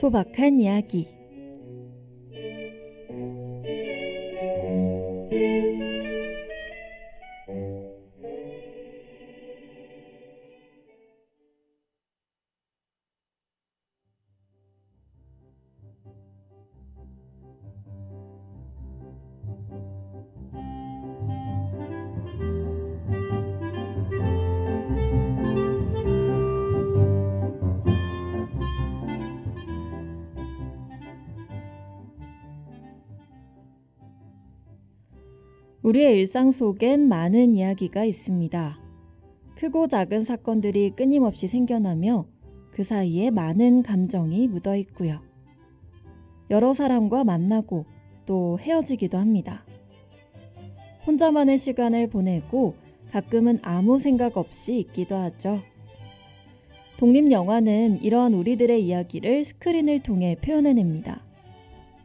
소박한 이야기. 우리의 일상 속엔 많은 이야기가 있습니다. 크고 작은 사건들이 끊임없이 생겨나며 그 사이에 많은 감정이 묻어 있고요. 여러 사람과 만나고 또 헤어지기도 합니다. 혼자만의 시간을 보내고 가끔은 아무 생각 없이 있기도 하죠. 독립영화는 이러한 우리들의 이야기를 스크린을 통해 표현해냅니다.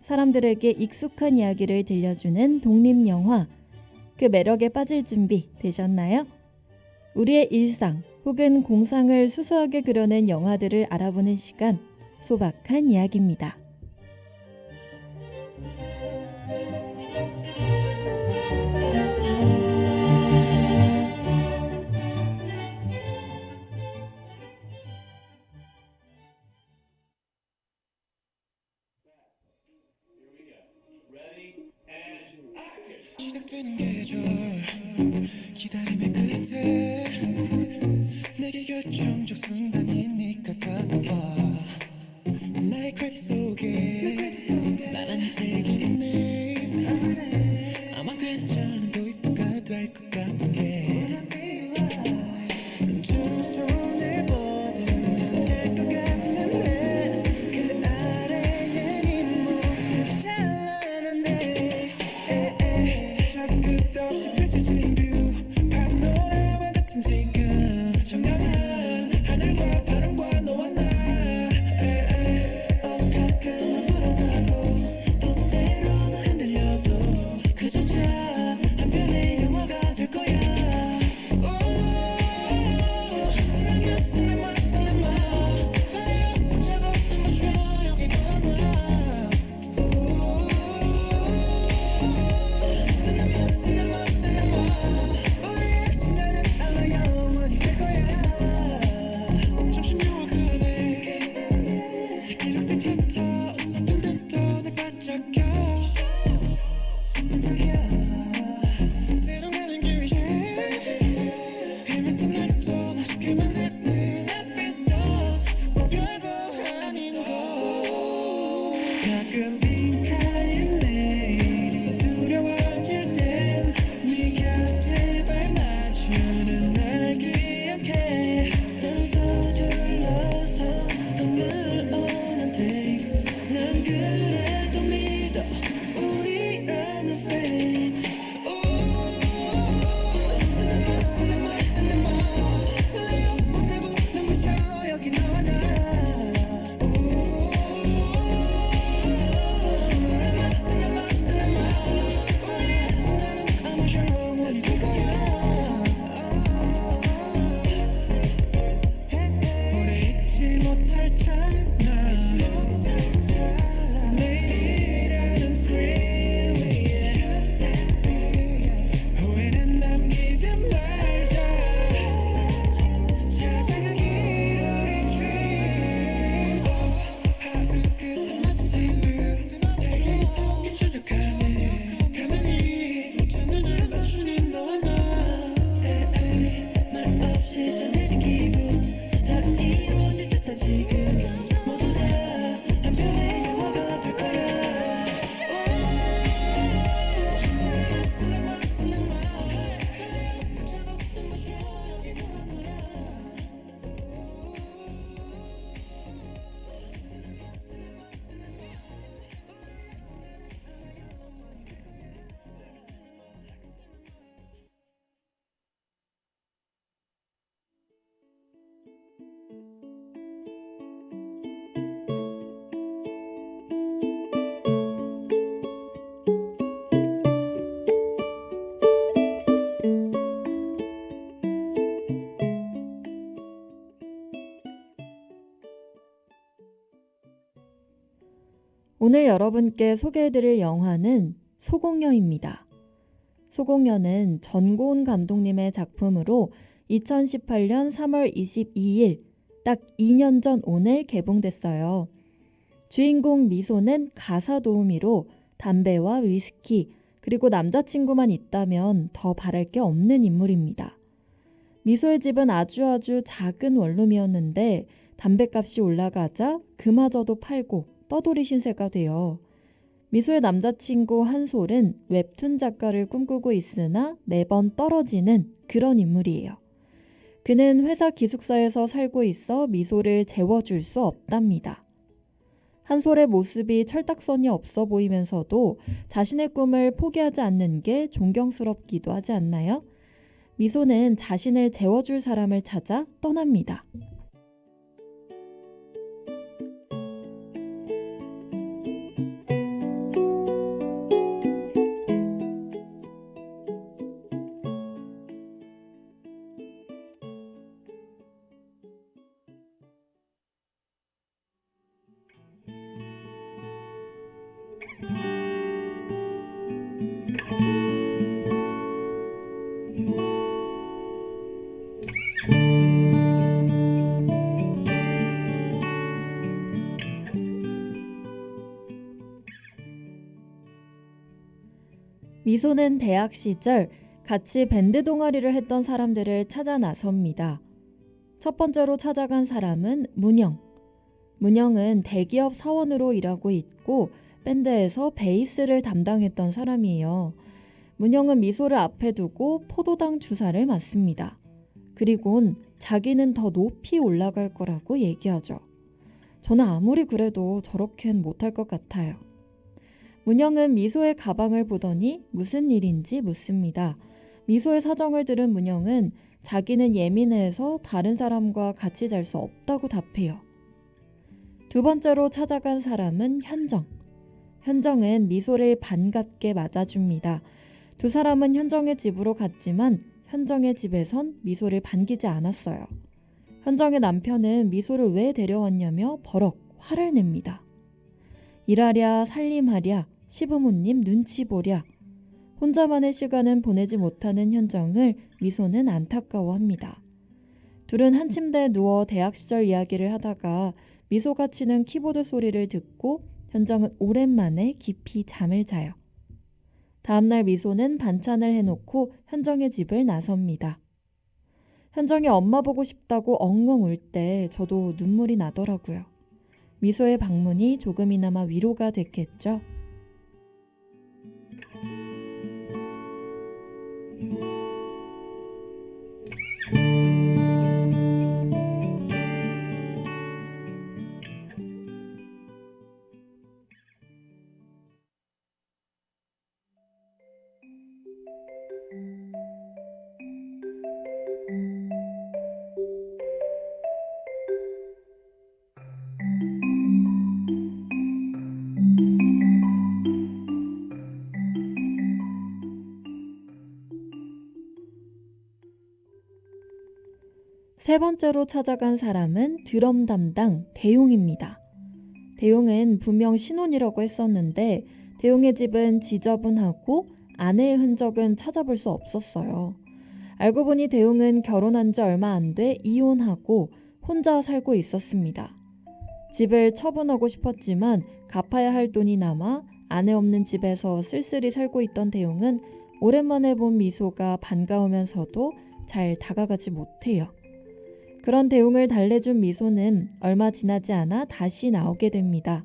사람들에게 익숙한 이야기를 들려주는 독립영화, 그 매력에 빠질 준비 되셨나요? 우리의 일상 혹은 공상을 수수하게 그려낸 영화들을 알아보는 시간, 소박한 이야기입니다. 시작되는 계절 기다림의 끝에 내게 결정적 순간이니까 다가와 나의 크레딧 속에 나란히 새긴 네 아마 괜찮은 도입부가 될 것 같은데 두 손을 뻗으면 될 것 같은데 그 아래에 네 모습 찬란한데 저 끝없이 펼쳐진 뷰 파노라마 같은 지금 청량한 하늘과 바람과 너와 나 가끔은 불안하고 또 때로는 흔들려도 그조차 한편의 영화가 될 거야. Cinema, cinema, 설레어 벅차고 눈부셔 여기 너와 Cinema, cinema, cinema, 우리의 순간은 아마 영원히 될 거야. 정신력을 그네 기록 때부터 슬픈 듯도 날 반짝여 때론 가는 길 위에 헤맸던 날도 나중에 만드는 앞에서 뭐 별거 아닌 거 가끔 빈칸인 내일이 두려워질 땐 네가 제발 맞추는 날 기억해 난 서둘러서 눈물 오는데 난 그래도 믿어 우리라는 fame Cinema, cinema, cinema, 설레어 벅차고 눈부셔 여기 너와 나 Cinema, cinema, cinema, 우리의 순간은 아마 영원히 될 거야. 오래 잊지 못할 찰나 내일이라는 스크린 위에 후회는 남기지 말자 찾아가기로 우리 dream 하루 끝에 맞은 지금 세계에서 비추려가네 가만히 두 눈을 맞추는 너와 나 말 없이 전해진 기분 다 이루어질 듯한 지금 모두 오늘 여러분께 소개해드릴 영화는 소공녀입니다. 소공녀는 전고은 감독님의 작품으로 2018년 3월 22일, 딱 2년 전 오늘 개봉됐어요. 주인공 미소는 가사 도우미로 담배와 위스키, 그리고 남자친구만 있다면 더 바랄 게 없는 인물입니다. 미소의 집은 아주 작은 원룸이었는데 담배값이 올라가자 그마저도 팔고 떠돌이 신세가 돼요. 미소의 남자친구 한솔은 웹툰 작가를 꿈꾸고 있으나 매번 떨어지는 그런 인물이에요. 그는 회사 기숙사에서 살고 있어 미소를 재워줄 수 없답니다. 한솔의 모습이 철딱선이 없어 보이면서도 자신의 꿈을 포기하지 않는 게 존경스럽기도 하지 않나요? 미소는 자신을 재워줄 사람을 찾아 떠납니다. 미소는 대학 시절 같이 밴드 동아리를 했던 사람들을 찾아 나섭니다. 첫 번째로 찾아간 사람은 문영. 문영은 대기업 사원으로 일하고 있고 밴드에서 베이스를 담당했던 사람이에요. 문영은 미소를 앞에 두고 포도당 주사를 맞습니다. 그리곤 자기는 더 높이 올라갈 거라고 얘기하죠. 저는 아무리 그래도 저렇게는 못할 것 같아요. 문영은 미소의 가방을 보더니 무슨 일인지 묻습니다. 미소의 사정을 들은 문영은 자기는 예민해서 다른 사람과 같이 잘 수 없다고 답해요. 두 번째로 찾아간 사람은 현정. 현정은 미소를 반갑게 맞아줍니다. 두 사람은 현정의 집으로 갔지만 현정의 집에선 미소를 반기지 않았어요. 현정의 남편은 미소를 왜 데려왔냐며 버럭 화를 냅니다. 일하랴 살림하랴 시부모님 눈치 보랴. 혼자만의 시간은 보내지 못하는 현정을 미소는 안타까워합니다. 둘은 한 침대에 누워 대학 시절 이야기를 하다가 미소가 치는 키보드 소리를 듣고 현정은 오랜만에 깊이 잠을 자요. 다음날 미소는 반찬을 해놓고 현정의 집을 나섭니다. 현정이 엄마 보고 싶다고 엉엉 울 때 저도 눈물이 나더라고요. 미소의 방문이 조금이나마 위로가 됐겠죠. 세 번째로 찾아간 사람은 드럼 담당 대용입니다. 대용은 분명 신혼이라고 했었는데 대용의 집은 지저분하고 아내의 흔적은 찾아볼 수 없었어요. 알고 보니 대용은 결혼한 지 얼마 안 돼 이혼하고 혼자 살고 있었습니다. 집을 처분하고 싶었지만 갚아야 할 돈이 남아 아내 없는 집에서 쓸쓸히 살고 있던 대용은 오랜만에 본 미소가 반가우면서도 잘 다가가지 못해요. 그런 대용을 달래준 미소는 얼마 지나지 않아 다시 나오게 됩니다.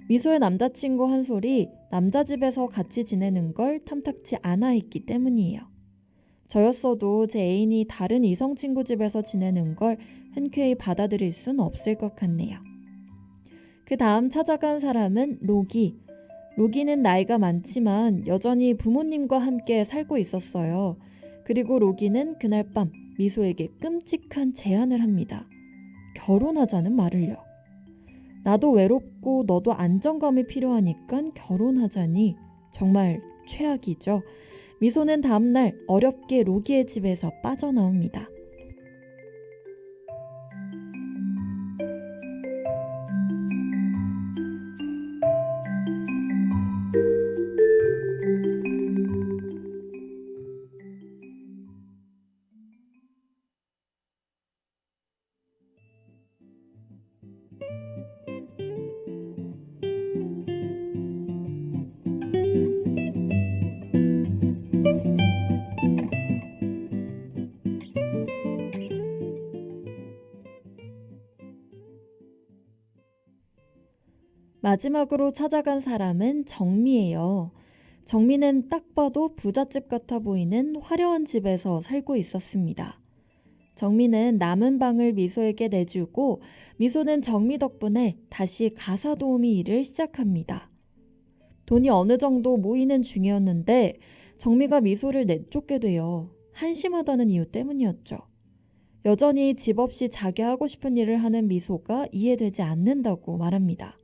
미소의 남자친구 한솔이 남자 집에서 같이 지내는 걸 탐탁치 않아 했기 때문이에요. 저였어도 제 애인이 다른 이성 친구 집에서 지내는 걸 흔쾌히 받아들일 순 없을 것 같네요. 그 다음 찾아간 사람은 로기. 로기는 나이가 많지만 여전히 부모님과 함께 살고 있었어요. 그리고 로기는 그날 밤 미소에게 끔찍한 제안을 합니다. 결혼하자는 말을요. 나도 외롭고 너도 안정감이 필요하니까 결혼하자니 정말 최악이죠. 미소는 다음날 어렵게 로기의 집에서 빠져나옵니다. 마지막으로 찾아간 사람은 정미예요. 정미는 딱 봐도 부잣집 같아 보이는 화려한 집에서 살고 있었습니다. 정미는 남은 방을 미소에게 내주고 미소는 정미 덕분에 다시 가사 도우미 일을 시작합니다. 돈이 어느 정도 모이는 중이었는데 정미가 미소를 내쫓게 돼요. 한심하다는 이유 때문이었죠. 여전히 집 없이 자기 하고 싶은 일을 하는 미소가 이해되지 않는다고 말합니다.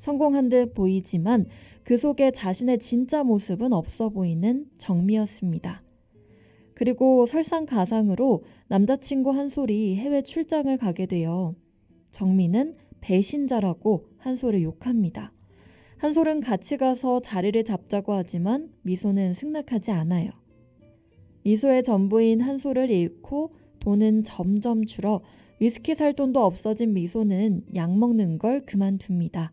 성공한 듯 보이지만 그 속에 자신의 진짜 모습은 없어 보이는 정미였습니다. 그리고 설상가상으로 남자친구 한솔이 해외 출장을 가게 되어 정미는 배신자라고 한솔을 욕합니다. 한솔은 같이 가서 자리를 잡자고 하지만 미소는 승낙하지 않아요. 미소의 전부인 한솔을 잃고 돈은 점점 줄어 위스키 살 돈도 없어진 미소는 약 먹는 걸 그만둡니다.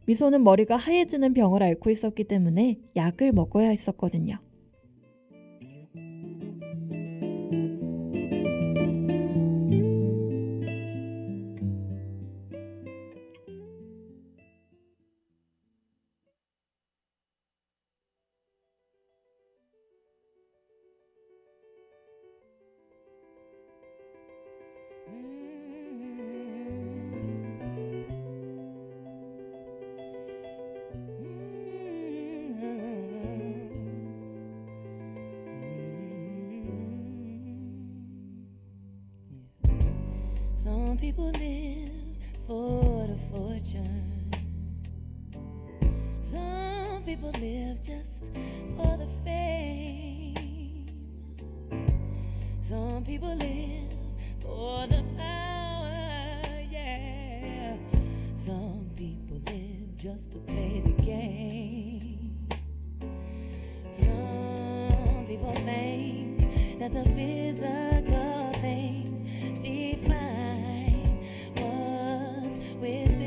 미소는 머리가 하얘지는 병을 앓고 있었기 때문에 약을 먹어야 했었거든요. Some people live for the fortune. Some people live just for the fame. Some people live for the power, yeah. Some people live just to play the game. Some people think that the physical things define what's within,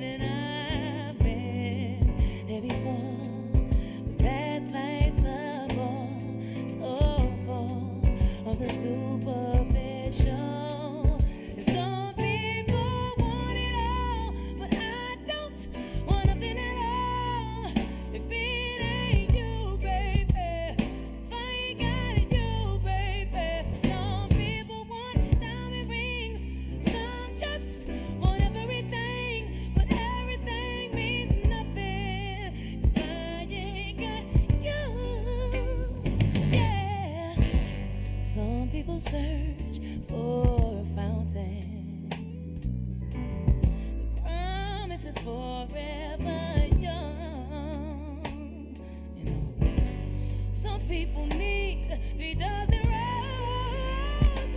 and I've been there before, but that life's a bore so full of the superficial. And some people want it all, but I don't want nothing at all. If it ain't you, baby, if I ain't got it, you, baby. Some people want diamond rings, some just want everything, but everything means nothing if I ain't got you. Yeah. Some people search for a fountain. The promise is forever young. You know, some people need 3 dozen roses,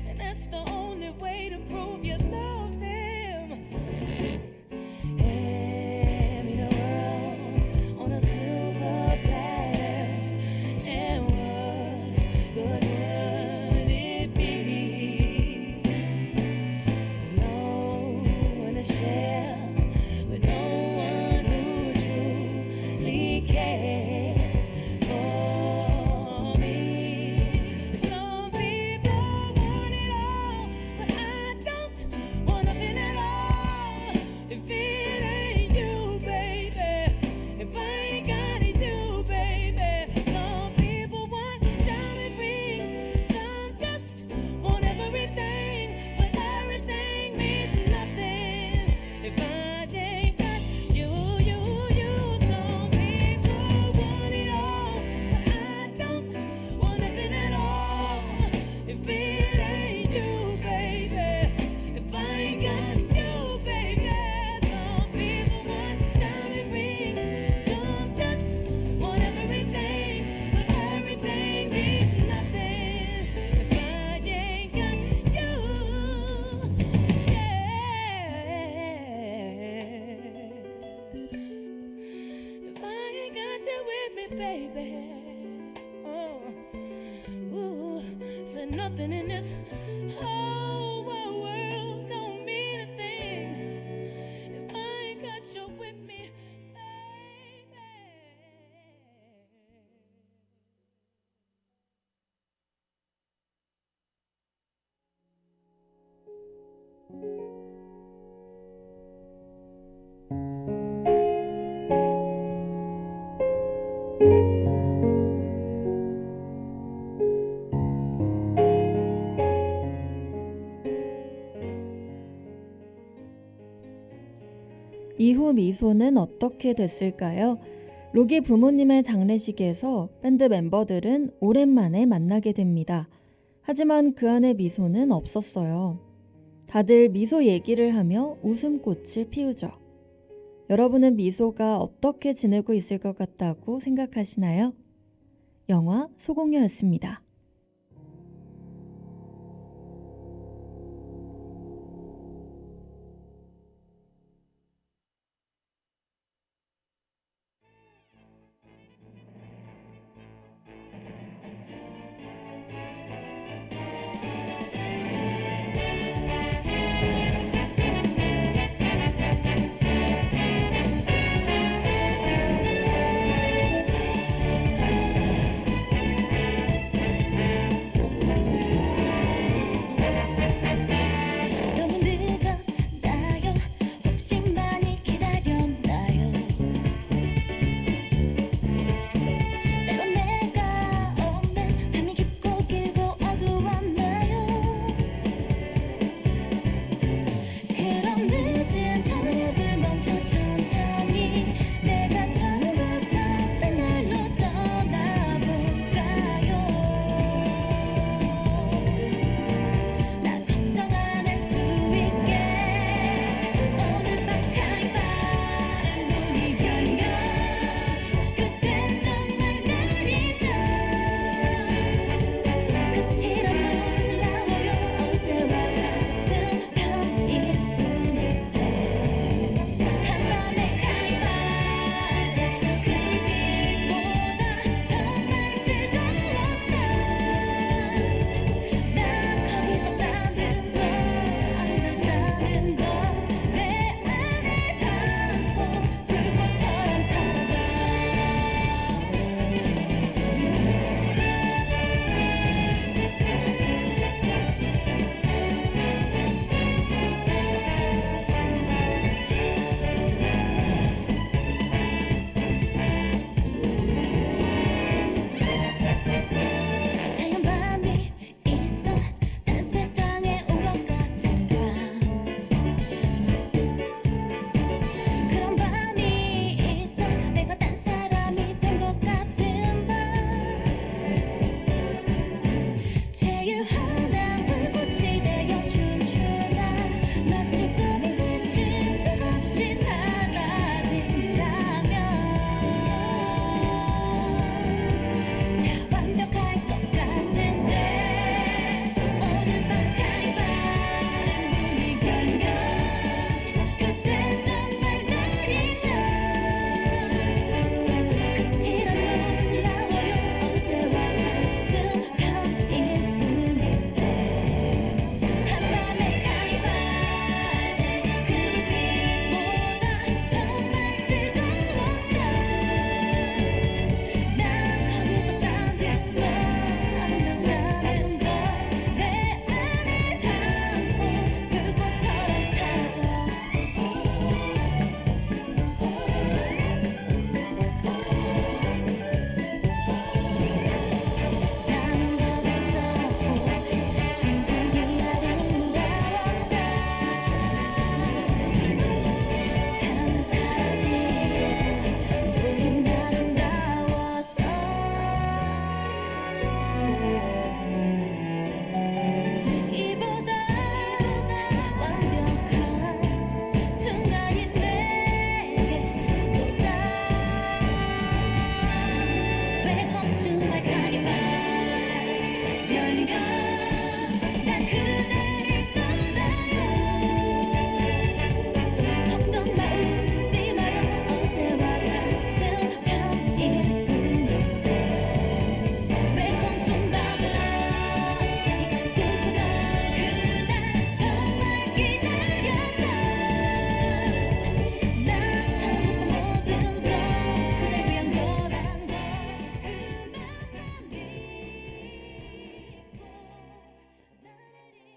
and that's the only way to prove you love them. Hand me the world on a silver platter, and what good would it be? No one to share, but no one who truly cares for me. Some people want it all, but I don't want nothing at all. If it ain't you, baby, if I ain't got it, you, baby. Some people want diamond rings, some just want everything, but everything means nothing if I ain't got you, you. Some people want it all, but I don't want nothing at all. If it ain't you, baby, if I ain't got you, baby. Some people want diamond rings, some just want everything, but everything means nothing if I ain't got you. Yeah. If I ain't got you with me, baby. Oh, ooh, said nothing in this whole wide world don't mean a thing if I ain't got you with me, baby. 이후 미소는 어떻게 됐을까요? 로기 부모님의 장례식에서 밴드 멤버들은 오랜만에 만나게 됩니다. 하지만 그 안에 미소는 없었어요. 다들 미소 얘기를 하며 웃음꽃을 피우죠. 여러분은 미소가 어떻게 지내고 있을 것 같다고 생각하시나요? 영화 소공녀였습니다. 너무 늦었나요? 혹시 많이 기다렸나요? 때론 내가 없는 밤이 깊고 길고 어두웠나요? 그럼 늦은 저녁을 멈춰 천천히 내가 처음부터 딴 날로 떠나볼까요? 난 걱정 안 할 수 있게 오늘 밤 가을바람 문이 열면 그땐 정말 날이죠. 끝이란 놀라워요. 어제와 같은 편일 뿐인데 한밤의 가을바람 그 빛보다 정말 뜨거웠다. 난 거기서 나는 걸 안다는 걸 내 안에 담고 불꽃처럼 사라져. 하얀 밤이 있어 난 세상에 온 것 같은 밤 그런 밤이 있어 내가 딴 사람이 된 것 같은 밤 제일 환한 불꽃이 되어 춤추다 마치 꿈인 듯이 뜻없이 사라진다면 다 완벽할 것 같은데 오늘 밤 가을바람 문이 열면 그땐 정말 날이죠. 끝이란 놀라워요. 어제와 같은 편일 뿐인데 한밤의 가을바람 그 빛보다 정말 뜨거웠다. 난 거기서 나는 걸 안다는 걸 내 안에 담고 불꽃처럼 사라져. 나는 거기서 충분히 아름다웠다. 밤은 사라지고 우린 아름다웠어. 이보다 완벽한 순간이 내게 올까. Welcome to my carnival. 열리면 난 그대를 떠나요. 걱정 마 웃지 마요. 어제와 같은 편일 뿐인데 Welcome to my life. 꿈꾸던 그날 정말 기다렸다. 난 처음부터 모든 걸 그댈 위한 거란 걸 그만 믿고 나를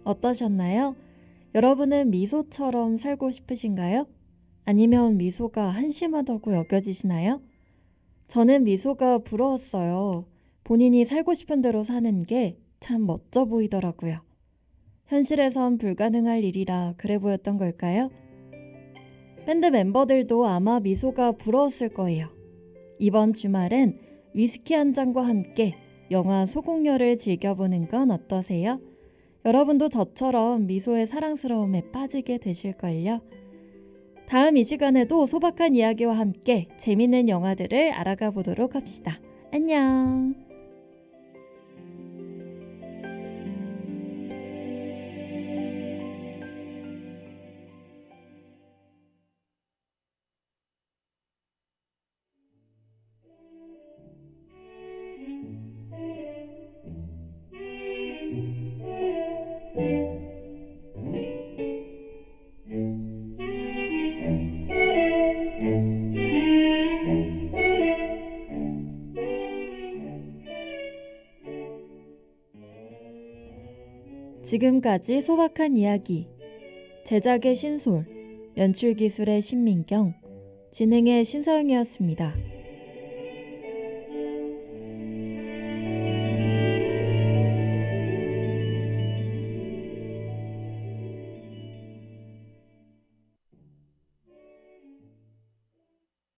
어떠셨나요? 여러분은 미소처럼 살고 싶으신가요? 아니면 미소가 한심하다고 여겨지시나요? 저는 미소가 부러웠어요. 본인이 살고 싶은 대로 사는 게 참 멋져 보이더라고요. 현실에선 불가능할 일이라 그래 보였던 걸까요? 밴드 멤버들도 아마 미소가 부러웠을 거예요. 이번 주말엔 위스키 한 잔과 함께 영화 소공녀를 즐겨보는 건 어떠세요? 여러분도 저처럼 미소의 사랑스러움에 빠지게 되실걸요. 다음 이 시간에도 소박한 이야기와 함께 재밌는 영화들을 알아가 보도록 합시다. 안녕! 지금까지 소박한 이야기, 제작의 신솔, 연출 기술의 신민경, 진행의 신서영이었습니다.